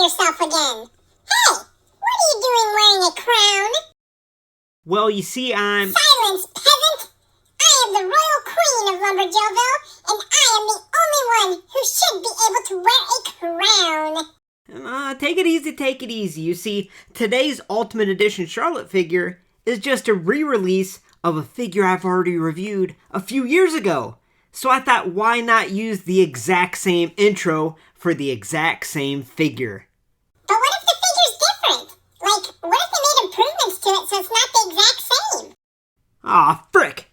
yourself again? Hey, what are you doing wearing a crown? Well, you see, Silence, peasant! I am the royal queen of LumberJillville, and I am the only one who should be able to wear a crown. Take it easy, take it easy. You see, today's Ultimate Edition Charlotte figure is just a re-release of a figure I've already reviewed a few years ago. So I thought, why not use the exact same intro for the exact same figure? But what if the figure's different? Like, what if they made improvements to it so it's not the exact same? Aw, frick!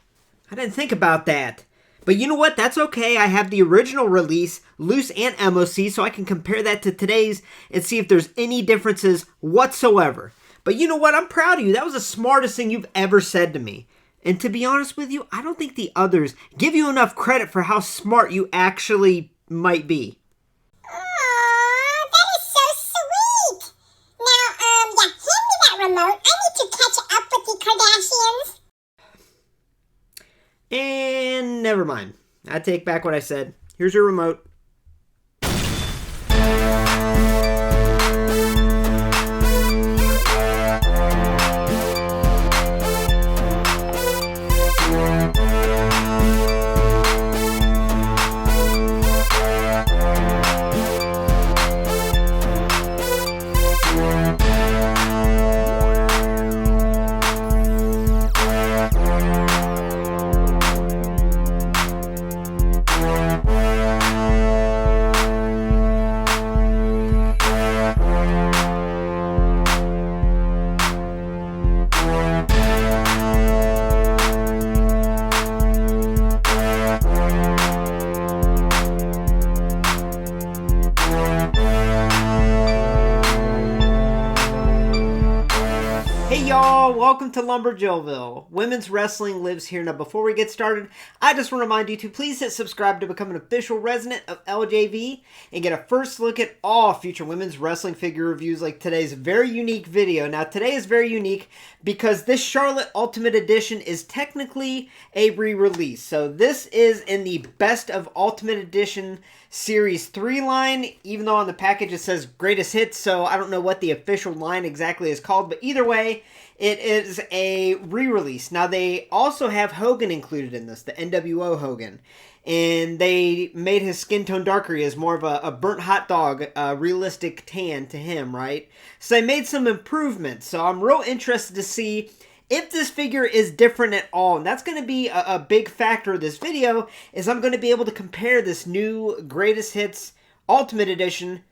I didn't think about that. But you know what? That's okay. I have the original release, loose and MOC, so I can compare that to today's and see if there's any differences whatsoever. But you know what? I'm proud of you. That was the smartest thing you've ever said to me. And to be honest with you, I don't think the others give you enough credit for how smart you actually might be. Aww, that is so sweet. Now, hand me that remote. I need to catch up with the Kardashians. And never mind. I take back what I said. Here's your remote. Hey y'all, welcome to LumberJillville. Women's wrestling lives here. Now before we get started, I just want to remind you to please hit subscribe to become an official resident of LJV and get a first look at all future women's wrestling figure reviews like today's very unique video. Now today is very unique because this Charlotte Ultimate Edition is technically a re-release. So this is in the Best of Ultimate Edition Series 3 line, even though on the package it says Greatest Hits, so I don't know what the official line exactly is called, but either way, it is a re-release. Now, they also have Hogan included in this, the NWO Hogan, and they made his skin tone darker. He is more of a burnt hot dog, realistic tan to him, right? So they made some improvements, so I'm real interested to see if this figure is different at all. And that's going to be a big factor of this video, is I'm going to be able to compare this new Greatest Hits Ultimate Edition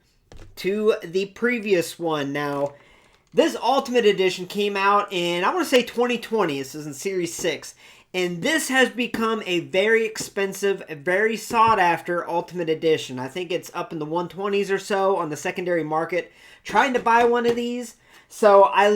to the previous one. Now, this Ultimate Edition came out in, I want to say 2020. This is in Series 6. And this has become a very expensive, very sought-after Ultimate Edition. I think it's up in the 120s or so on the secondary market. Trying to buy one of these. So I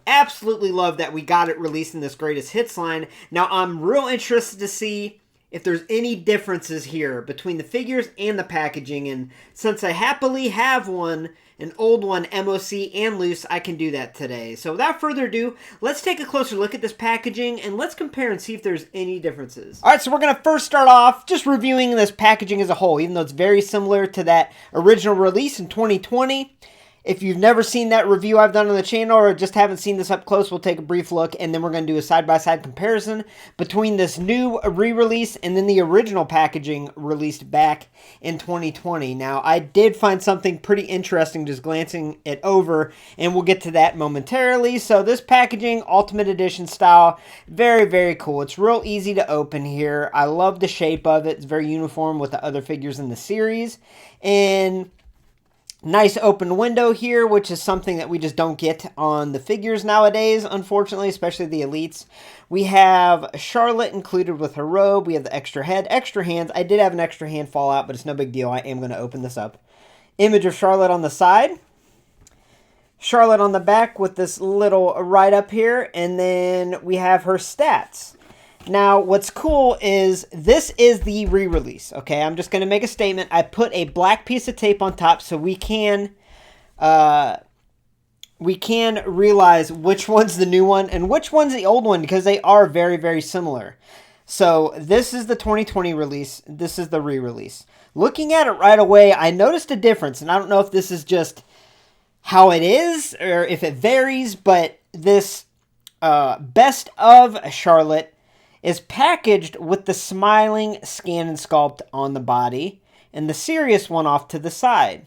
absolutely love that we got it released in this Greatest Hits line. Now I'm real interested to see if there's any differences here between the figures and the packaging. And since I happily have one, an old one, MOC and loose, I can do that today. So without further ado, let's take a closer look at this packaging and let's compare and see if there's any differences. Alright, so we're going to first start off just reviewing this packaging as a whole, even though it's very similar to that original release in 2020. If you've never seen that review I've done on the channel or just haven't seen this up close, we'll take a brief look and then we're going to do a side-by-side comparison between this new re-release and then the original packaging released back in 2020. Now, I did find something pretty interesting just glancing it over, and we'll get to that momentarily. So this packaging, Ultimate Edition style, very, very cool. It's real easy to open here. I love the shape of it. It's very uniform with the other figures in the series. And nice open window here, which is something that we just don't get on the figures nowadays, unfortunately, especially the Elites. We have Charlotte included with her robe. We have the extra head, extra hands. I did have an extra hand fall out, but it's no big deal. I am going to open this up. Image of Charlotte on the side. Charlotte on the back with this little write-up here. And then we have her stats. Now, what's cool is this is the re-release, okay? I'm just going to make a statement. I put a black piece of tape on top so we can realize which one's the new one and which one's the old one because they are very, very similar. So this is the 2020 release. This is the re-release. Looking at it right away, I noticed a difference, and I don't know if this is just how it is or if it varies, but this best of Charlotte is packaged with the smiling scan and sculpt on the body and the serious one off to the side.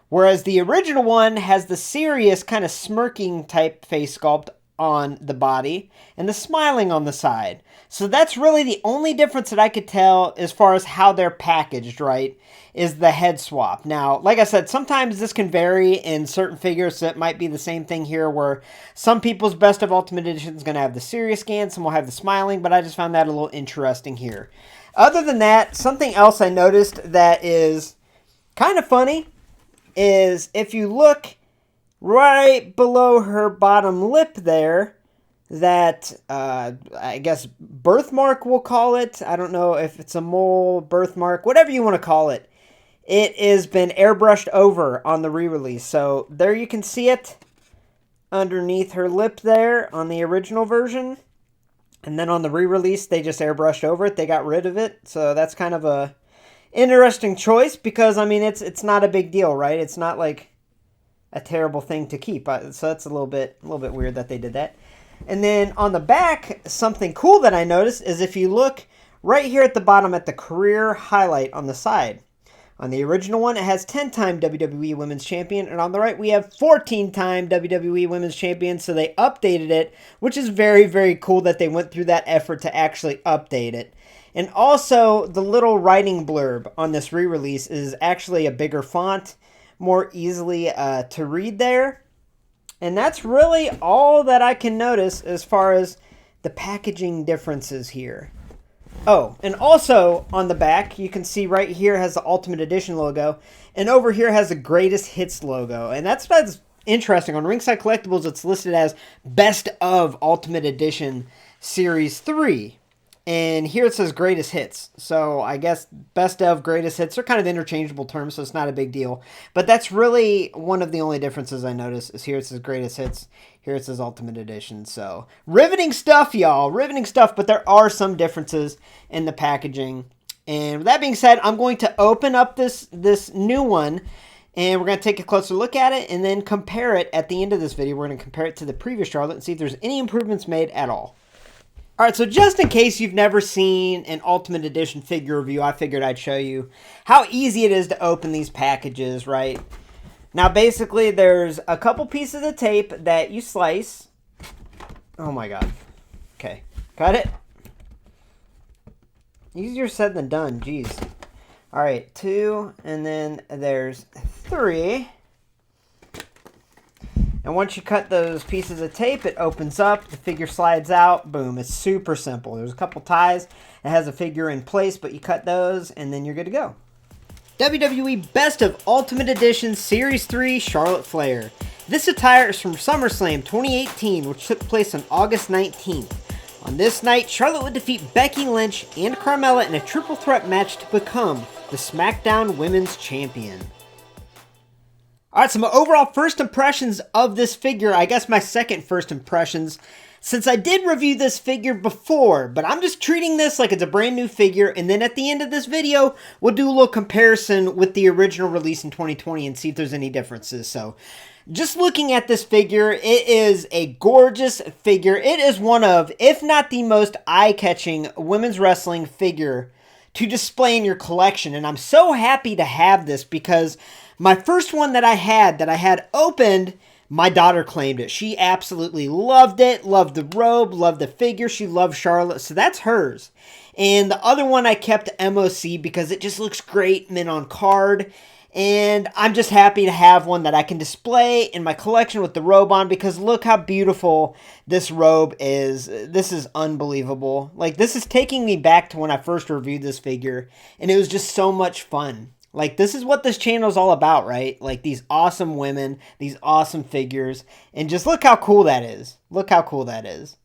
Whereas the original one has the serious kind of smirking type face sculpt on the body and the smiling on the side. So that's really the only difference that I could tell as far as how they're packaged, right, is the head swap. Now, like I said, sometimes this can vary in certain figures, so it might be the same thing here where some people's Best of Ultimate Edition is going to have the serious scan, some will have the smiling, but I just found that a little interesting here. Other than that, something else I noticed that is kind of funny is if you look right below her bottom lip there, that, I guess, birthmark we'll call it. I don't know if it's a mole, birthmark, whatever you want to call it. It has been airbrushed over on the re-release. So there you can see it underneath her lip there on the original version. And then on the re-release, they just airbrushed over it. They got rid of it. So that's kind of a interesting choice because, I mean, it's not a big deal, right? It's not like a terrible thing to keep. So that's a little bit weird that they did that. And then on the back, something cool that I noticed is if you look right here at the bottom at the career highlight on the side. On the original one, it has 10-time WWE Women's Champion, and on the right, we have 14-time WWE Women's Champion, so they updated it, which is very, very cool that they went through that effort to actually update it. And also, the little writing blurb on this re-release is actually a bigger font, more easily to read there. And that's really all that I can notice as far as the packaging differences here. Oh, and also on the back, you can see right here has the Ultimate Edition logo, and over here has the Greatest Hits logo. And that's interesting. On Ringside Collectibles, it's listed as Best of Ultimate Edition Series 3. And here it says Greatest Hits. So I guess Best of, Greatest Hits are kind of interchangeable terms, so it's not a big deal. But that's really one of the only differences I noticed is here it says Greatest Hits. Here it says Ultimate Edition. So riveting stuff, y'all. Riveting stuff, but there are some differences in the packaging. And with that being said, I'm going to open up this new one. And we're going to take a closer look at it and then compare it at the end of this video. We're going to compare it to the previous Charlotte and see if there's any improvements made at all. Alright, so just in case you've never seen an Ultimate Edition figure review, I figured I'd show you how easy it is to open these packages, right? Now, basically, there's a couple pieces of tape that you slice. Oh my god. Okay, got it? Easier said than done, jeez. Alright, 2, and then there's 3. And once you cut those pieces of tape, it opens up, the figure slides out, boom, it's super simple. There's a couple ties, it has a figure in place, but you cut those, and then you're good to go. WWE Best of Ultimate Edition Series 3 Charlotte Flair. This attire is from SummerSlam 2018, which took place on August 19th. On this night, Charlotte would defeat Becky Lynch and Carmella in a triple threat match to become the SmackDown Women's Champion. Alright, so my overall first impressions of this figure, I guess my second first impressions, since I did review this figure before, but I'm just treating this like it's a brand new figure, and then at the end of this video, we'll do a little comparison with the original release in 2020 and see if there's any differences. So, just looking at this figure, it is a gorgeous figure. It is one of, if not the most eye-catching women's wrestling figure to display in your collection, and I'm so happy to have this because my first one that I had opened, my daughter claimed it. She absolutely loved it, loved the robe, loved the figure. She loved Charlotte, so that's hers. And the other one I kept MOC because it just looks great mint on card. And I'm just happy to have one that I can display in my collection with the robe on because look how beautiful this robe is. This is unbelievable. Like, this is taking me back to when I first reviewed this figure, and it was just so much fun. Like, this is what this channel is all about, right? Like, these awesome women, these awesome figures, and just look how cool that is. Look how cool that is.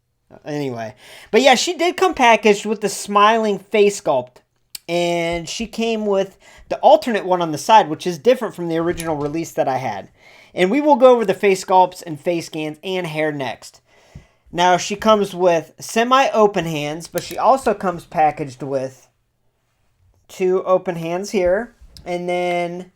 Anyway, but yeah, she did come packaged with the smiling face sculpt, and she came with the alternate one on the side, which is different from the original release that I had. And we will go over the face sculpts and face scans and hair next. Now, she comes with semi-open hands, but she also comes packaged with 2 open hands here. And then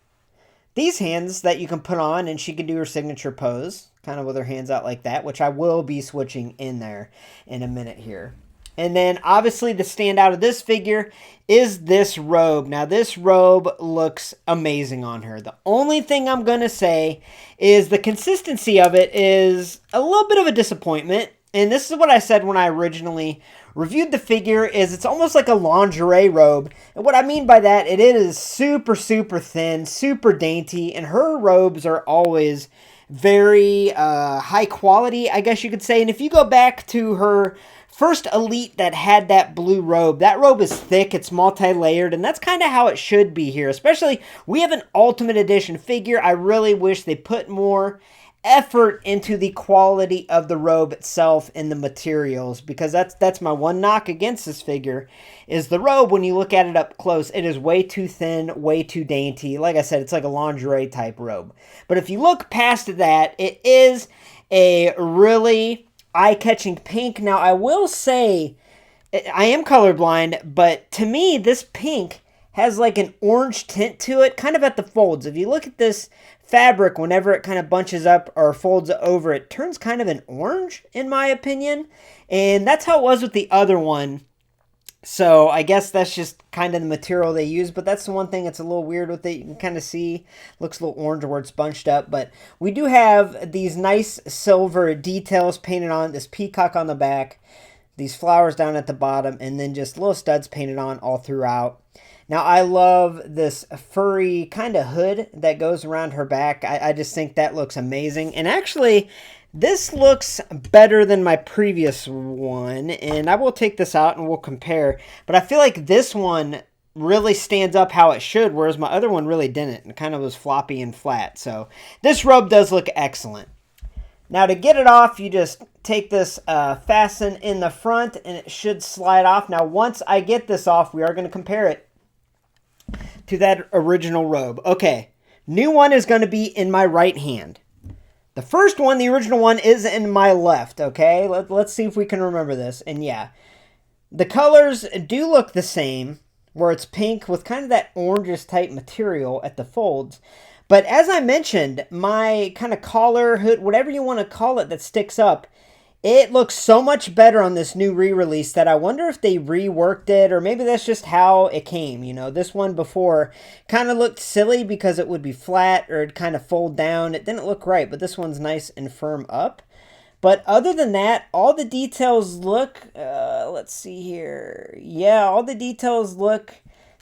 these hands that you can put on, and she can do her signature pose, kind of with her hands out like that, which I will be switching in there in a minute here. And then obviously the standout of this figure is this robe. Now this robe looks amazing on her. The only thing I'm going to say is the consistency of it is a little bit of a disappointment. And this is what I said when I originally reviewed the figure, is it's almost like a lingerie robe. And what I mean by that, it is super, super thin, super dainty. And her robes are always very high quality, I guess you could say. And if you go back to her first Elite that had that blue robe, that robe is thick, it's multi-layered, and that's kind of how it should be here. Especially, we have an Ultimate Edition figure. I really wish they put more effort into the quality of the robe itself and the materials, because that's my one knock against this figure, is the robe. When you look at it up close, it is way too thin, way too dainty. Like I said, it's like a lingerie type robe. But if you look past that, it is a really eye-catching pink. Now, I will say, I am colorblind, but to me, this pink has like an orange tint to it, kind of at the folds. If you look at this fabric, whenever it kind of bunches up or folds over, it turns kind of an orange, in my opinion. And that's how it was with the other one. So I guess that's just kind of the material they use, but that's the one thing that's a little weird with it. You can kind of see, looks a little orange where it's bunched up, but we do have these nice silver details painted on, this peacock on the back, these flowers down at the bottom, and then just little studs painted on all throughout. Now, I love this furry kind of hood that goes around her back. I just think that looks amazing. And actually, this looks better than my previous one, and I will take this out and we'll compare. But I feel like this one really stands up how it should, whereas my other one really didn't. It kind of was floppy and flat. So this robe does look excellent. Now to get it off, you just take this fasten in the front, and it should slide off. Now once I get this off, we are going to compare it to that original robe. Okay, new one is going to be in my right hand. The first one, the original one, is in my left, okay? Let's see if we can remember this. And yeah, the colors do look the same, where it's pink with kind of that orangish type material at the folds. But as I mentioned, my kind of collar, hood, whatever you want to call it that sticks up, it looks so much better on this new re-release that I wonder if they reworked it, or maybe that's just how it came. You know, this one before kind of looked silly because it would be flat or it'd kind of fold down. It didn't look right, but this one's nice and firm up. But other than that, all the details look, let's see here. Yeah, all the details look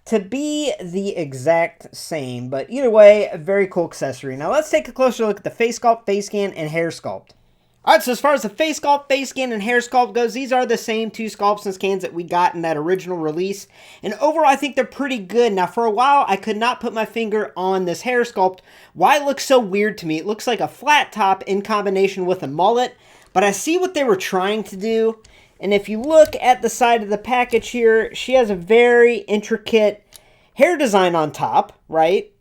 to be the exact same. But either way, a very cool accessory. Now let's take a closer look at the face sculpt, face scan, and hair sculpt. Alright, so as far as the face sculpt, face scan, and hair sculpt goes, these are the same two sculpts and scans that we got in that original release. And overall, I think they're pretty good. Now, for a while, I could not put my finger on this hair sculpt. Why it looks so weird to me. It looks like a flat top in combination with a mullet. But I see what they were trying to do. And if you look at the side of the package here, she has a very intricate hair design on top, right?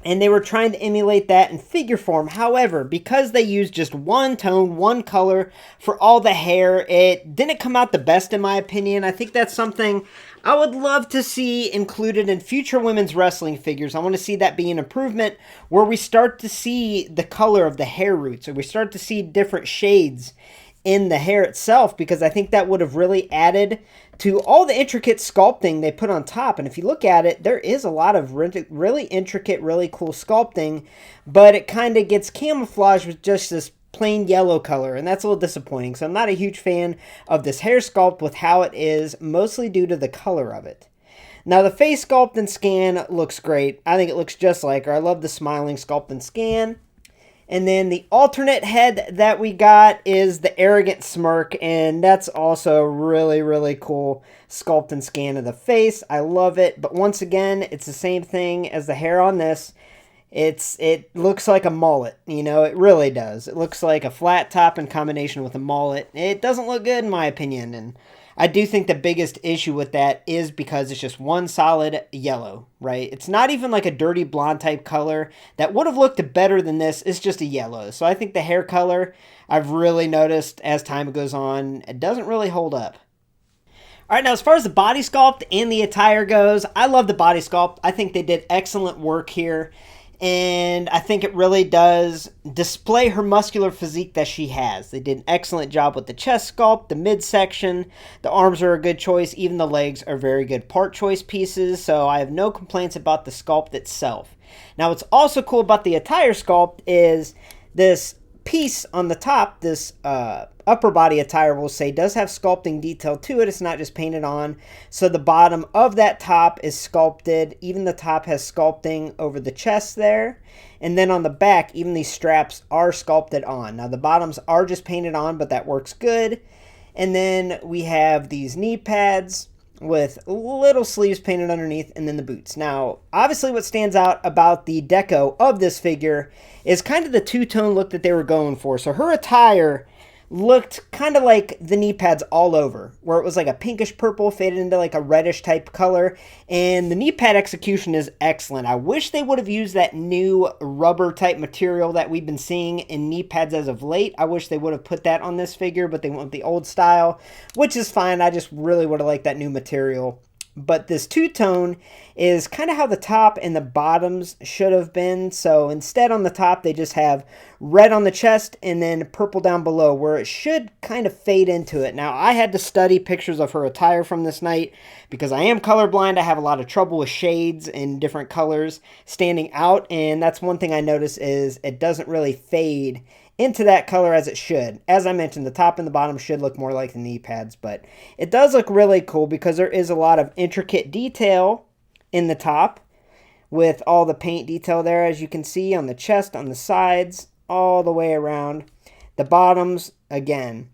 And they were trying to emulate that in figure form. However, because they used just one tone, one color for all the hair, it didn't come out the best in my opinion. I think that's something I would love to see included in future women's wrestling figures. I want to see that be an improvement where we start to see the color of the hair roots, or we start to see different shades in the hair itself, because I think that would have really added to all the intricate sculpting they put on top. And if you look at it, there is a lot of really intricate, really cool sculpting, but it kind of gets camouflaged with just this plain yellow color, and that's a little disappointing. So I'm not a huge fan of this hair sculpt with how it is, mostly due to the color of it. Now the face sculpt and scan looks great. I think it looks just like her. I love the smiling sculpt and scan. And then the alternate head that we got is the arrogant smirk, and that's also really, really cool sculpt and scan of the face. I love it, but once again, it's the same thing as the hair on this. It looks like a mullet, you know, it really does. It looks like a flat top in combination with a mullet. It doesn't look good in my opinion, and I do think the biggest issue with that is because it's just one solid yellow, right? It's not even like a dirty blonde type color that would have looked better than this. It's just a yellow. So I think the hair color, I've really noticed as time goes on, it doesn't really hold up. All right, now as far as the body sculpt and the attire goes, I love the body sculpt. I think they did excellent work here. and I think it really does display her muscular physique that she has. They did an excellent job with the chest sculpt, the midsection, the arms are a good choice, even the legs are very good part choice pieces, so I have no complaints about the sculpt itself. Now what's also cool about the attire sculpt is this piece on the top, this upper body attire, we'll say, does have sculpting detail to it. It's not just painted on. So the bottom of that top is sculpted. Even the top has sculpting over the chest there. And then on the back, even these straps are sculpted on. Now the bottoms are just painted on, but that works good. And then we have these knee pads with little sleeves painted underneath, and then the boots. Now, obviously what stands out about the deco of this figure is kind of the two-tone look that they were going for. So her attire looked kind of like the knee pads all over, where it was like a pinkish purple faded into like a reddish type color, and the knee pad execution is excellent. I wish they would have used that new rubber type material that we've been seeing in knee pads as of late. I wish they would have put that on this figure, but they went with the old style, which is fine. I just really would have liked that new material. But this two-tone is kind of how the top and the bottoms should have been. So instead on the top, they just have red on the chest and then purple down below, where it should kind of fade into it. Now, I had to study pictures of her attire from this night because I am colorblind. I have a lot of trouble with shades and different colors standing out. And that's one thing I notice is it doesn't really fade into that color as it should. As I mentioned, the top and the bottom should look more like the knee pads, but it does look really cool because there is a lot of intricate detail in the top with all the paint detail there, as you can see, on the chest, on the sides, all the way around. The bottoms, again,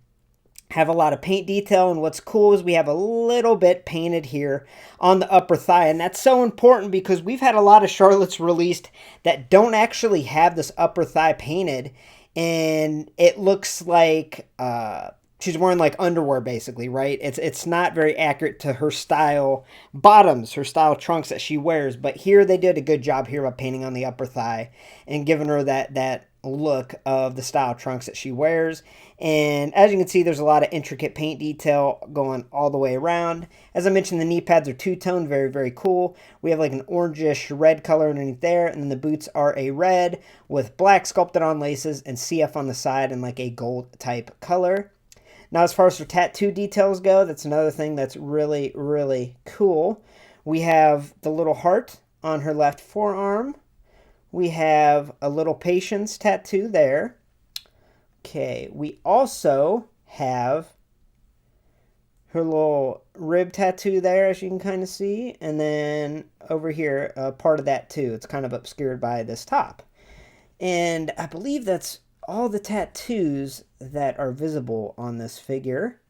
have a lot of paint detail, and what's cool is we have a little bit painted here on the upper thigh, and that's so important because we've had a lot of Charlottes released that don't actually have this upper thigh painted, and it looks like she's wearing like underwear basically, right? It's not very accurate to her style bottoms, her style trunks that she wears, but here they did a good job here by painting on the upper thigh and giving her that look of the style trunks that she wears. And as you can see, there's a lot of intricate paint detail going all the way around. As I mentioned, the knee pads are two-tone, very, very cool. We have like an orangish red color underneath there, and then the boots are a red with black sculpted on laces and CF on the side and like a gold type color. Now, as far as her tattoo details go, that's another thing that's really, really cool. We have the little heart on her left forearm. We have a little patience tattoo there. Okay, we also have her little rib tattoo there, as you can kind of see. And then over here, part of that too. It's kind of obscured by this top. And I believe that's all the tattoos that are visible on this figure.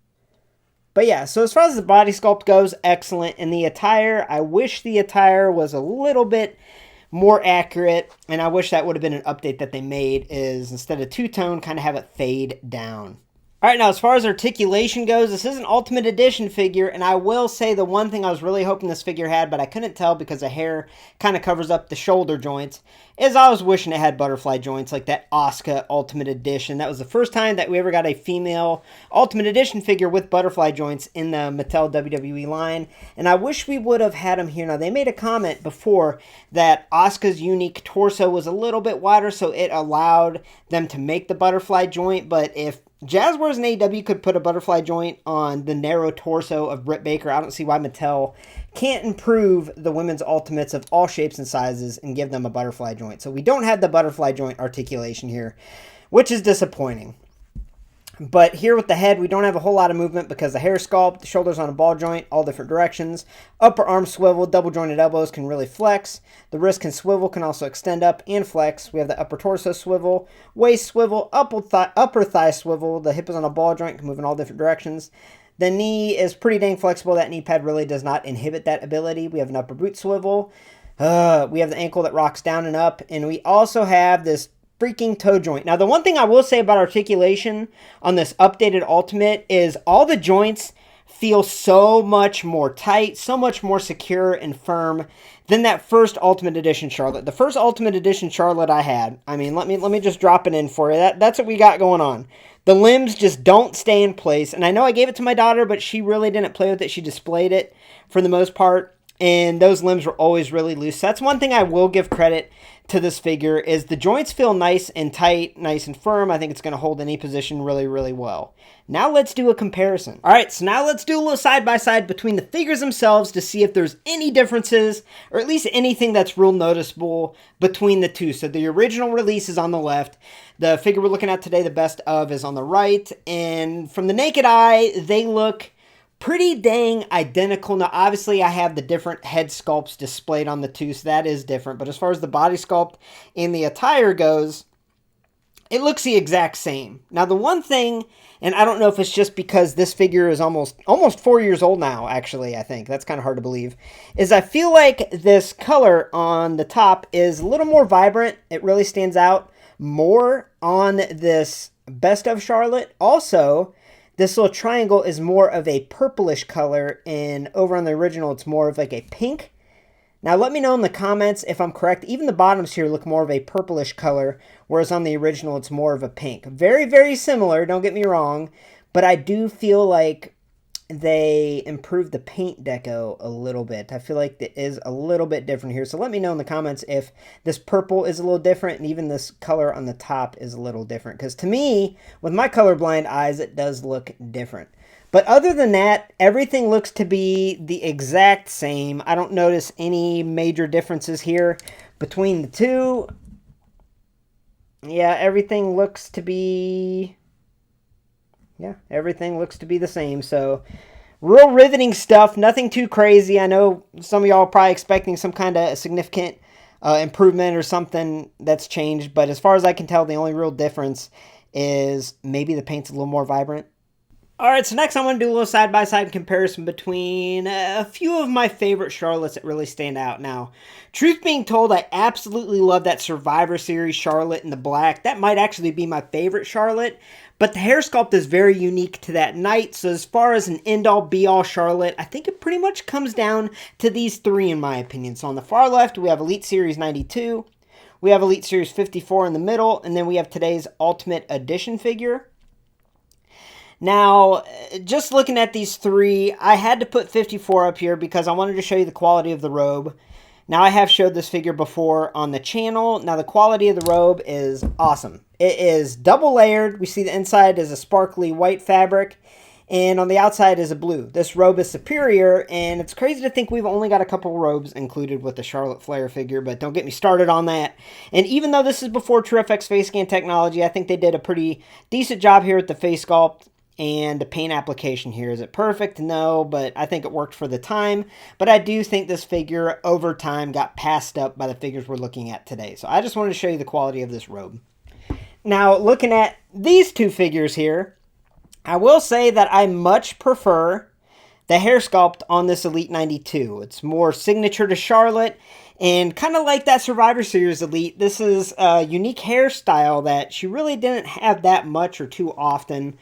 But yeah, so as far as the body sculpt goes, excellent. And the attire, I wish the attire was a little bit more accurate, and I wish that would have been an update that they made, is instead of two-tone, kind of have it fade down. Alright, now as far as articulation goes, this is an Ultimate Edition figure, and I will say the one thing I was really hoping this figure had, but I couldn't tell because the hair kind of covers up the shoulder joints, is I was wishing it had butterfly joints like that Asuka Ultimate Edition. That was the first time that we ever got a female Ultimate Edition figure with butterfly joints in the Mattel WWE line, and I wish we would have had them here. Now, they made a comment before that Asuka's unique torso was a little bit wider, so it allowed them to make the butterfly joint, but if Jazzwares and AEW could put a butterfly joint on the narrow torso of Britt Baker, I don't see why Mattel can't improve the women's ultimates of all shapes and sizes and give them a butterfly joint. So we don't have the butterfly joint articulation here, which is disappointing. But here with the head, we don't have a whole lot of movement because the hair sculpt, the shoulders on a ball joint, all different directions. Upper arm swivel, double jointed elbows can really flex. The wrist can swivel, can also extend up and flex. We have the upper torso swivel, waist swivel, upper thigh swivel. The hip is on a ball joint, can move in all different directions. The knee is pretty dang flexible. That knee pad really does not inhibit that ability. We have an upper boot swivel. We have the ankle that rocks down and up. And we also have this freaking toe joint. Now, the one thing I will say about articulation on this updated Ultimate is all the joints feel so much more tight, so much more secure and firm than that first Ultimate Edition Charlotte. The first Ultimate Edition Charlotte I had, I mean, let me just drop it in for you. That's what we got going on. The limbs just don't stay in place, and I know I gave it to my daughter, but she really didn't play with it. She displayed it for the most part. and those limbs were always really loose. So that's one thing I will give credit to this figure, is the joints feel nice and tight, nice and firm. I think it's going to hold any position really, really well. Now let's do a comparison. All right, so now let's do a little side-by-side between the figures themselves to see if there's any differences, or at least anything that's real noticeable between the two. So the original release is on the left. The figure we're looking at today, the best of, is on the right. And from the naked eye, they look pretty dang identical. Now, obviously, I have the different head sculpts displayed on the two, so that is different. But as far as the body sculpt and the attire goes, it looks the exact same. Now, the one thing, and I don't know if it's just because this figure is almost 4 years old now, actually, I think. That's kind of hard to believe. Is I feel like this color on the top is a little more vibrant. It really stands out more on this Best of Charlotte. Also, this little triangle is more of a purplish color, and over on the original, it's more of like a pink. Now, let me know in the comments if I'm correct. Even the bottoms here look more of a purplish color, whereas on the original, it's more of a pink. Very, very similar, don't get me wrong, but I do feel like they improved the paint deco a little bit. I feel like it is a little bit different here. So let me know in the comments if this purple is a little different and even this color on the top is a little different. Because to me, with my colorblind eyes, it does look different. But other than that, everything looks to be the exact same. I don't notice any major differences here between the two. Yeah, everything looks to be... Yeah, everything looks to be the same. So, real riveting stuff. Nothing too crazy. I know some of y'all are probably expecting some kind of significant improvement or something that's changed. But as far as I can tell, the only real difference is maybe the paint's a little more vibrant. Alright, so next I'm going to do a little side-by-side comparison between a few of my favorite Charlottes that really stand out. Now, truth being told, I absolutely love that Survivor Series Charlotte in the black. That might actually be my favorite Charlotte, but the hair sculpt is very unique to that night. So as far as an end-all, be-all Charlotte, I think it pretty much comes down to these three in my opinion. So on the far left, we have Elite Series 92, we have Elite Series 54 in the middle, and then we have today's Ultimate Edition figure. Now, just looking at these three, I had to put 54 up here because I wanted to show you the quality of the robe. Now, I have showed this figure before on the channel. Now, the quality of the robe is awesome. It is double layered. We see the inside is a sparkly white fabric, and on the outside is a blue. This robe is superior, and it's crazy to think we've only got a couple robes included with the Charlotte Flair figure, but don't get me started on that. And even though this is before TrueFX face scan technology, I think they did a pretty decent job here with the face sculpt. And the paint application here. Is it perfect? No, but I think it worked for the time. But I do think this figure, over time, got passed up by the figures we're looking at today. So I just wanted to show you the quality of this robe. Now, looking at these two figures here, I will say that I much prefer the hair sculpt on this Elite 92. It's more signature to Charlotte. And kind of like that Survivor Series Elite, this is a unique hairstyle that she really didn't have that much or too often.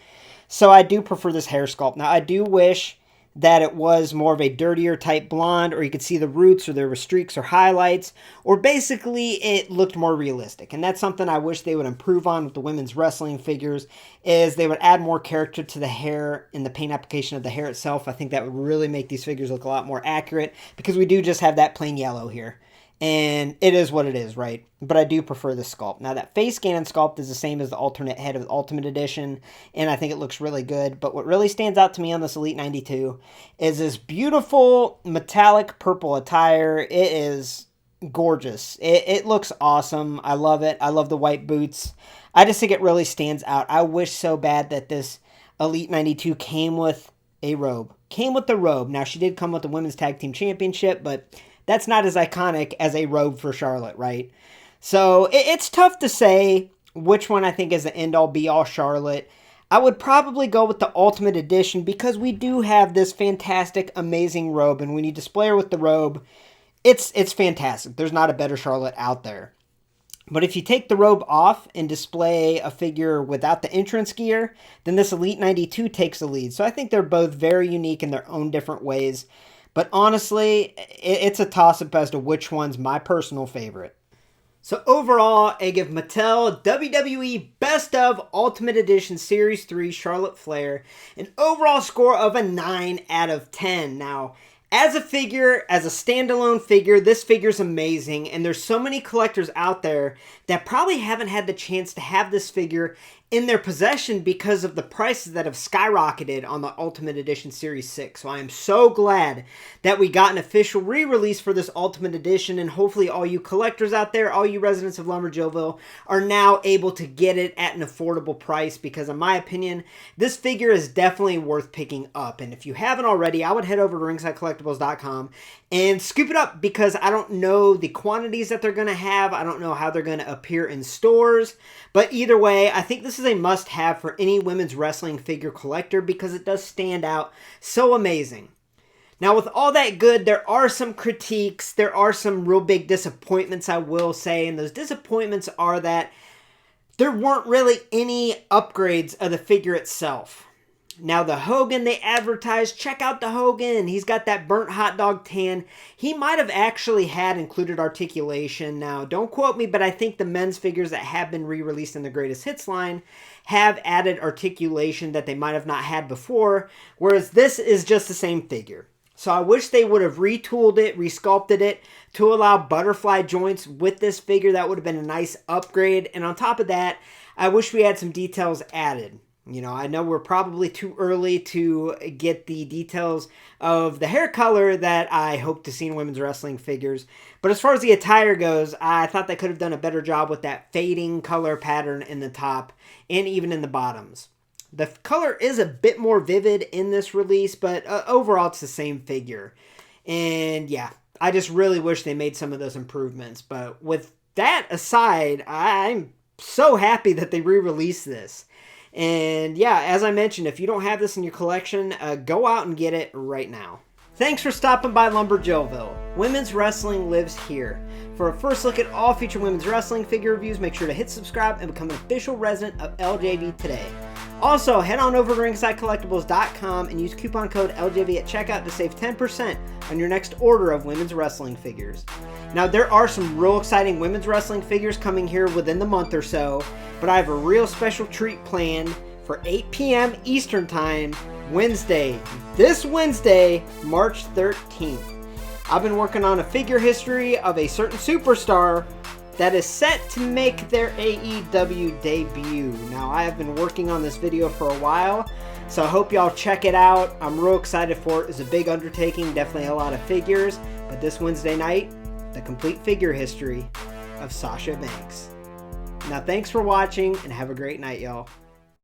So I do prefer this hair sculpt. Now, I do wish that it was more of a dirtier type blonde, or you could see the roots, or there were streaks or highlights, or basically it looked more realistic. And that's something I wish they would improve on with the women's wrestling figures, is they would add more character to the hair and the paint application of the hair itself. I think that would really make these figures look a lot more accurate, because we do just have that plain yellow here. And it is what it is, right? But I do prefer the sculpt. Now, that face scan and sculpt is the same as the alternate head of the Ultimate Edition, and I think it looks really good. But what really stands out to me on this Elite 92 is this beautiful metallic purple attire. It is gorgeous. It looks awesome. I love it. I love the white boots. I just think it really stands out. I wish so bad that this Elite 92 came with a robe. Came with the robe. Now, she did come with the Women's Tag Team Championship, but that's not as iconic as a robe for Charlotte, right? So it's tough to say which one I think is the end-all, be-all Charlotte. I would probably go with the Ultimate Edition because we do have this fantastic, amazing robe. And when you display her with the robe, it's fantastic. There's not a better Charlotte out there. But if you take the robe off and display a figure without the entrance gear, then this Elite 92 takes the lead. So I think they're both very unique in their own different ways. But honestly, it's a toss-up as to which one's my personal favorite. So overall, I give Mattel WWE Best of Ultimate Edition Series 3 Charlotte Flair an overall score of a 9 out of 10. Now, As a figure, as a standalone figure, this figure's amazing, and there's so many collectors out there that probably haven't had the chance to have this figure in their possession because of the prices that have skyrocketed on the Ultimate Edition Series 6. So I am so glad that we got an official re-release for this Ultimate Edition, and hopefully all you collectors out there, all you residents of LumberJillville, are now able to get it at an affordable price, because in my opinion, this figure is definitely worth picking up. And if you haven't already, I would head over to ringsidecollectibles.com and scoop it up, because I don't know the quantities that they're going to have. I don't know how they're going to appear in stores. But either way, I think this is a must-have for any women's wrestling figure collector, because it does stand out so amazing. Now, with all that good, there are some critiques. There are some real big disappointments, I will say. And those disappointments are that there weren't really any upgrades of the figure itself. Now, the Hogan they advertised, check out the Hogan. He's got that burnt hot dog tan. He might have actually had included articulation. Now, don't quote me, but I think the men's figures that have been re-released in the Greatest Hits line have added articulation that they might have not had before, whereas this is just the same figure. So I wish they would have retooled it, resculpted it to allow butterfly joints with this figure. That would have been a nice upgrade. And on top of that, I wish we had some details added. You know, I know we're probably too early to get the details of the hair color that I hope to see in women's wrestling figures. But as far as the attire goes, I thought they could have done a better job with that fading color pattern in the top and even in the bottoms. The color is a bit more vivid in this release, but overall it's the same figure. And yeah, I just really wish they made some of those improvements. But with that aside, I'm so happy that they re-released this. And yeah, as I mentioned, if you don't have this in your collection, go out and get it right now. Thanks for stopping by LumberJillville. Women's wrestling lives here. For a first look at all future women's wrestling figure reviews, make sure to hit subscribe and become an official resident of LJV today. Also, head on over to ringsidecollectibles.com and use coupon code LJV at checkout to save 10% on your next order of women's wrestling figures. Now, there are some real exciting women's wrestling figures coming here within the month or so, but I have a real special treat planned for 8 p.m. Eastern Time, Wednesday. This Wednesday, March 13th. I've been working on a figure history of a certain superstar that is set to make their AEW debut. Now, I have been working on this video for a while, so I hope y'all check it out. I'm real excited for it. It's a big undertaking, definitely a lot of figures, but this Wednesday night, the complete figure history of Sasha Banks. Now, thanks for watching, and have a great night, y'all.